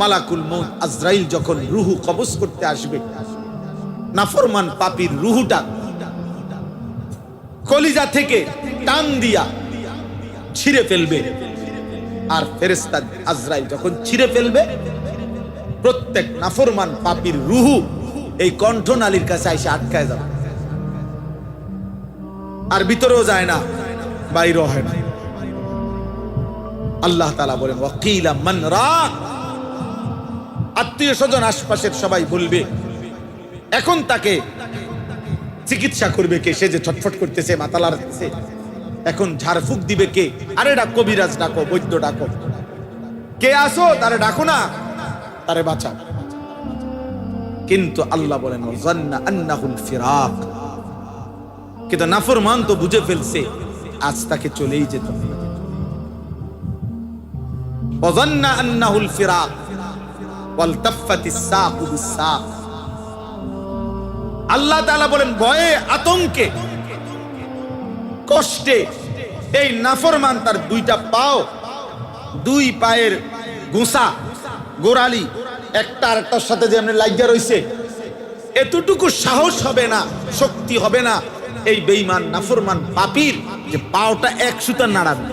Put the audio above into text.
মালাকুল মউত আজরাইল যখন রুহু কবজ করতে আসবে, নাফরমান পাপীর রুহুটা কলিজা থেকে টান দিয়া ছিঁড়ে ফেলবে। আর ফেরেশতা আজরাইল যখন ছিঁড়ে ফেলবে, প্রত্যেক নাফরমান পাপীর রুহু এই কণ্ঠনালীর কাছে এসে আটকায় যাবে, আর ভিতরেও যায় না, বাইরেও হয় না। আল্লাহ তাআলা বলেন ওয়াকিলা মান রাক, আত্মীয় স্বজন আশপাশের সবাই বলবে, এখন তাকে চিকিৎসা করবে কে? সে যে ছটফট করতেছে, মাথা লাড়তেছে, এখন ঝাড়ফুঁক দিবে কে? আরে ডাক, কবিরাজ ডাকো, বৈদ্য ডাকো, কে আসো, তারে ডাকো না, তারে বাঁচাও। কিন্তু আল্লাহ বলেন ওয়াজান্না আন্নাহুল ফিরাক, কিন্তু নাফরমান তো বুঝে ফেলছে আজ তাকে চলেই যেতে হবে। ওয়াজান্না আন্নাহুল ফিরাক ওয়ালতাফাতিস সাকু বিস-সাক। আল্লাহ তাআলা বলেন ভয়ে, আতঙ্কে, কষ্টে এই নাফরমান তার দুইটা পাও, দুই পায়ের গোসা গোড়ালি একটা আরেকটার সাথে যে এমনি লাগিয়া রইছে, এতটুকু সাহস হবে না, শক্তি হবে না এই বেঈমান নাফরমান পাপীর যে পাওটা এক সুতা নাড়াবে।